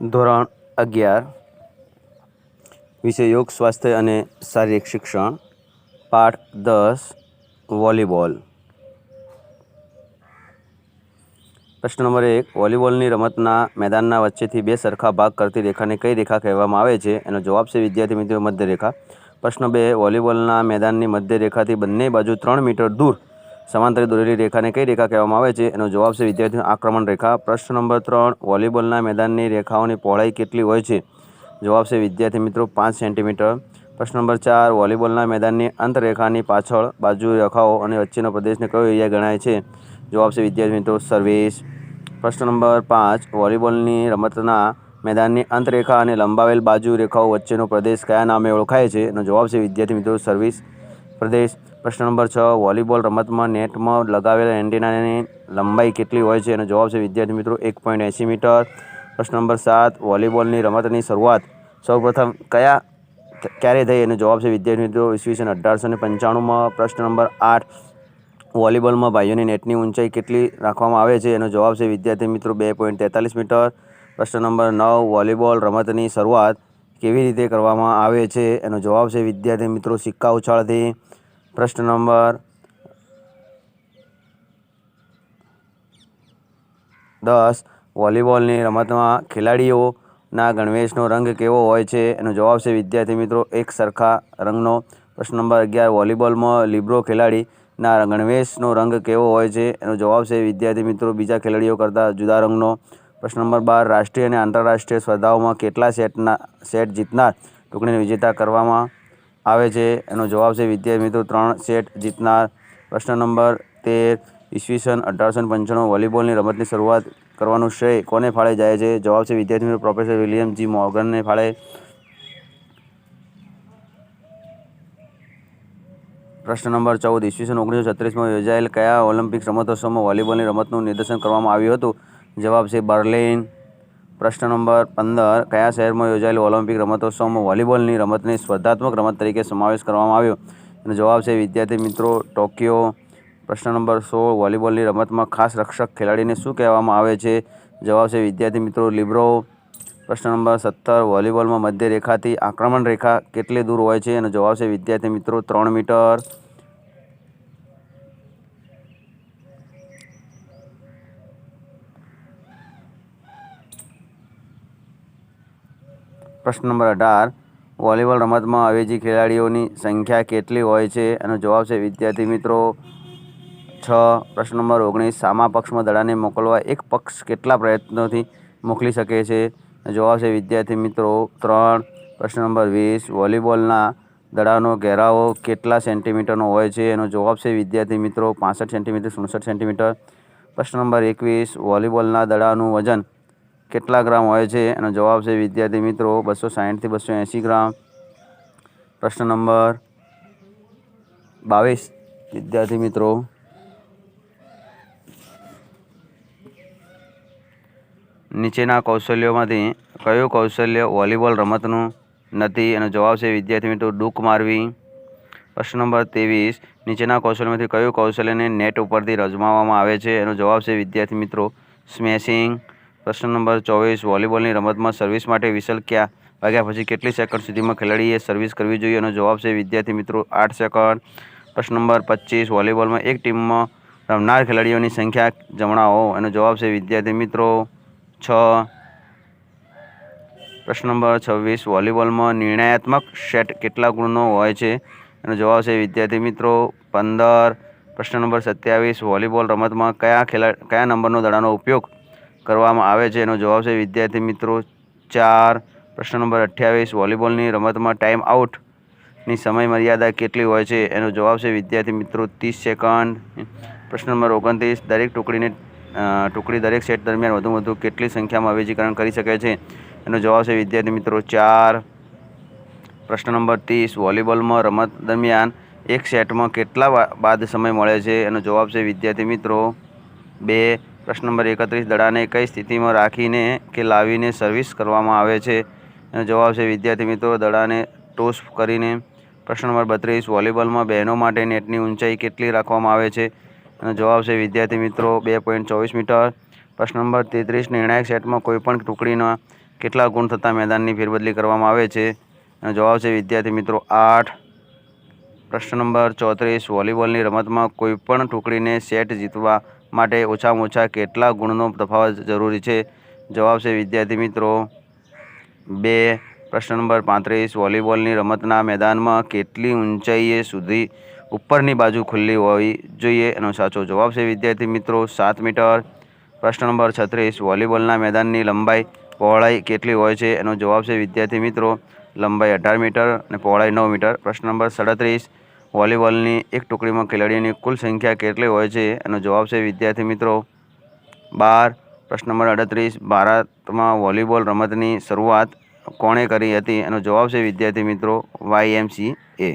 ધોરણ 11 વિષય યોગ સ્વાસ્થ્ય અને શારીરિક શિક્ષણ પાઠ 10 વોલીબોલ। પ્રશ્ન નંબર 1 વોલીબોલની રમતના મેદાનના વચ્ચેથી બે સરખા ભાગ કરતી રેખાને કઈ રેખા કહેવામાં આવે છે? એનો જવાબ છે વિદ્યાર્થી મિત્રો મધ્ય રેખા। પ્રશ્ન 2 વોલીબોલના મેદાનની મધ્ય રેખાથી બંને બાજુ 3 મીટર દૂર સમાંતરે દોરેલી રેખાને કઈ રેખા કહેવામાં આવે છે? એનો જવાબ છે વિદ્યાર્થી આક્રમણ રેખા। પ્રશ્ન નંબર 3 વોલીબોલના મેદાનની રેખાઓની પહોળાઈ કેટલી હોય છે? જવાબ છે વિદ્યાર્થી મિત્રો 5 સેન્ટીમીટર। પ્રશ્ન નંબર 4 વોલીબોલના મેદાનની અંતરેખાની પાછળ બાજુ રેખાઓ અને વચ્ચેનો પ્રદેશને કયો એરિયા ગણાય છે? જવાબ છે વિદ્યાર્થી મિત્રો સર્વિસ। પ્રશ્ન નંબર 5 વોલીબોલની રમતના મેદાનની અંતરેખા અને લંબાવેલ બાજુ રેખાઓ વચ્ચેનો પ્રદેશ કયા નામે ઓળખાય છે? એનો જવાબ છે વિદ્યાર્થી મિત્રો સર્વિસ પ્રદેશ। પ્રશ્ન નંબર 6 વોલીબોલ રમતમાં નેટમાં લગાવેલા એન્ટેનાની લંબાઈ કેટલી હોય છે? એનો જવાબ છે વિદ્યાર્થી મિત્રો 1.80 મીટર। પ્રશ્ન નંબર 7 વોલીબોલની રમતની શરૂઆત સૌપ્રથમ ક્યારે થઈ? એનો જવાબ છે વિદ્યાર્થી મિત્રો ઈસવીસન 1895માં। પ્રશ્ન નંબર 8 વોલીબોલમાં ભાઈઓની નેટની ઊંચાઈ કેટલી રાખવામાં આવે છે? એનો જવાબ છે વિદ્યાર્થી મિત્રો 2.43 મીટર। પ્રશ્ન નંબર 9 વોલીબોલ રમતની શરૂઆત કેવી રીતે કરવામાં આવે છે? એનો જવાબ છે વિદ્યાર્થી મિત્રો સિક્કા ઉછાળથી। પ્રશ્ન નંબર 10 વોલીબોલની રમતમાં ખેલાડીઓના ગણવેશનો રંગ કેવો હોય છે? એનો જવાબ છે વિદ્યાર્થી મિત્રો એક સરખા રંગનો। પ્રશ્ન નંબર 11 વોલીબોલમાં લિબ્રો ખેલાડીના ગણવેશનો રંગ કેવો હોય છે? એનો જવાબ છે વિદ્યાર્થી મિત્રો બીજા ખેલાડીઓ કરતાં જુદા રંગનો। પ્રશ્ન નંબર 12 રાષ્ટ્રીય અને આંતરરાષ્ટ્રીય સ્પર્ધાઓમાં કેટલા સેટ જીતનાર ટુકડીને વિજેતા કરવામાં આવે છે? એનો જવાબ છે વિદ્યાર્થી મિત્રો 3 સેટ જીતનાર। પ્રશ્ન નંબર 13 ઈસવીસન 1895 વોલીબોલની રમતની શરૂઆત કરવાનું શ્રેય કોને ફાળે જાય છે? જવાબ છે વિદ્યાર્થી મિત્રો પ્રોફેસર વિલિયમ જી મોર્ગનને ફાળે। પ્રશ્ન નંબર 14 ઈસવીસન 1936માં યોજાયેલ કયા ઓલિમ્પિક રમતોત્સવમાં વોલીબોલની રમતનું નિદર્શન કરવામાં આવ્યું હતું? જવાબ છે બર્લિન। પ્રશ્ન નંબર 15 કયા શહેરમાં યોજાયેલ ઓલિમ્પિક રમતોત્સવમાં વોલીબોલની રમતને સ્પર્ધાત્મક રમત તરીકે સમાવેશ કરવામાં આવ્યો? એનો જવાબ છે વિદ્યાર્થી મિત્રો ટોક્યો। પ્રશ્ન નંબર 16 વોલીબોલની રમતમાં ખાસ રક્ષક ખેલાડીને શું કહેવામાં આવે છે? જવાબ છે વિદ્યાર્થી મિત્રો લિબ્રો। પ્રશ્ન નંબર 17 વોલીબોલમાં મધ્ય રેખાથી આક્રમણ રેખા કેટલી દૂર હોય છે? એનો જવાબ છે વિદ્યાર્થી મિત્રો 3 મીટર। પ્રશ્ન નંબર 18 વોલીબોલ રમતમાં અવેજી ખેલાડીઓની સંખ્યા કેટલી હોય છે? એનો જવાબ છે વિદ્યાર્થી મિત્રો 6। પ્રશ્ન નંબર 19 સામા પક્ષમાં દડાને મોકલવા એક પક્ષ કેટલા પ્રયત્નોથી મોકલી શકે છે? જવાબ છે વિદ્યાર્થી મિત્રો 3। પ્રશ્ન નંબર 20 વોલીબોલના દડાનો ઘેરાવો કેટલા સેન્ટીમીટરનો હોય છે? એનો જવાબ છે વિદ્યાર્થી મિત્રો 65 સેન્ટીમીટર 67 સેન્ટીમીટર। પ્રશ્ન નંબર 21 વોલીબોલના દડાનું વજન કેટલા ગ્રામ હોય છે? એનો જવાબ છે વિદ્યાર્થી મિત્રો 260 થી 280 ગ્રામ। પ્રશ્ન નંબર 22 વિદ્યાર્થી મિત્રો નીચેના કૌશલ્યોમાંથી કયું કૌશલ્ય વોલીબોલ રમતનું નથી? એનો જવાબ છે વિદ્યાર્થી મિત્રો ડૂક મારવી। પ્રશ્ન નંબર 23 નીચેના કૌશલ્યમાંથી કયું કૌશલ્યને નેટ ઉપરથી અજમાવવામાં આવે છે? એનો જવાબ છે વિદ્યાર્થી મિત્રો સ્મેશિંગ। પ્રશ્ન નંબર 24 વોલીબોલની રમતમાં સર્વિસ માટે વિસલ વાગ્યા પછી કેટલી સેકન્ડ સુધીમાં ખેલાડીએ સર્વિસ કરવી જોઈએ? એનો જવાબ છે વિદ્યાર્થી મિત્રો 8 સેકન્ડ। પ્રશ્ન નંબર 25 વોલીબોલમાં એક ટીમમાં રમનાર ખેલાડીઓની સંખ્યા જણાવો? એનો જવાબ છે વિદ્યાર્થી મિત્રો 6। પ્રશ્ન નંબર 26 વોલીબોલમાં નિર્ણયાત્મક સેટ કેટલા ગુણનો હોય છે? એનો જવાબ છે વિદ્યાર્થી મિત્રો 15। પ્રશ્ન નંબર 27 વોલીબોલ રમતમાં કયા નંબરનો દડાનો ઉપયોગ કરવામાં આવે છે? એનો જવાબ છે વિદ્યાર્થી મિત્રો 4। પ્રશ્ન નંબર 28 વોલીબોલની રમતમાં ટાઈમ આઉટની સમય મર્યાદા કેટલી હોય છે? એનો જવાબ છે વિદ્યાર્થી મિત્રો 30 સેકન્ડ। પ્રશ્ન નંબર 29 દરેક ટુકડી દરેક સેટ દરમિયાન વધુ કેટલી સંખ્યામાં અવેજીકરણ કરી શકે છે? એનો જવાબ છે વિદ્યાર્થી મિત્રો 4। પ્રશ્ન નંબર 30 વોલીબોલમાં રમત દરમિયાન એક સેટમાં કેટલા બાદ સમય મળે છે? એનો જવાબ છે વિદ્યાર્થી મિત્રો 2। પ્રશ્ન નંબર 31 દડાને કઈ સ્થિતિમાં રાખીને કે લાવીને સર્વિસ કરવામાં આવે છે? એનો જવાબ છે વિદ્યાર્થી મિત્રો દડાને ટોસ કરીને। પ્રશ્ન નંબર 32 વોલીબોલમાં બહેનો માટે નેટની ઊંચાઈ કેટલી રાખવામાં આવે છે? એનો જવાબ છે વિદ્યાર્થી મિત્રો 2.24 મીટર। પ્રશ્ન નંબર 33 નિર્ણાયક સેટમાં કોઈપણ ટુકડીના કેટલા ગુણ થતાં મેદાનની ફેરબદલી કરવામાં આવે છે? એનો જવાબ છે વિદ્યાર્થી મિત્રો 8. પ્રશ્ન નંબર 34 વોલીબોલની રમતમાં કોઈપણ ટુકડીને સેટ જીતવા માટે ઓછામાં ઓછા કેટલા ગુણનો તફાવત જરૂરી છે? જવાબ છે વિદ્યાર્થી મિત્રો 2. પ્રશ્ન નંબર 35 વોલીબોલની રમતના મેદાનમાં કેટલી ઊંચાઈએ સુધી ઉપરની બાજુ ખુલ્લી હોવી જોઈએ? એનો સાચો જવાબ છે વિદ્યાર્થી મિત્રો 7 મીટર. પ્રશ્ન નંબર 36 વોલીબોલના મેદાનની લંબાઈ પહોળાઈ કેટલી હોય છે? એનો જવાબ છે વિદ્યાર્થી મિત્રો લંબાઈ 18 મીટર અને પહોળાઈ 9 મીટર. પ્રશ્ન નંબર 37 વોલીબોલની એક ટુકડીમાં ખેલાડીઓની કુલ સંખ્યા કેટલી હોય છે? એનો જવાબ છે વિદ્યાર્થી મિત્રો 12. પ્રશ્ન નંબર 38 ભારતમાં વોલીબોલ રમતની શરૂઆત કોણે કરી હતી? એનો જવાબ છે વિદ્યાર્થી મિત્રો YMCA.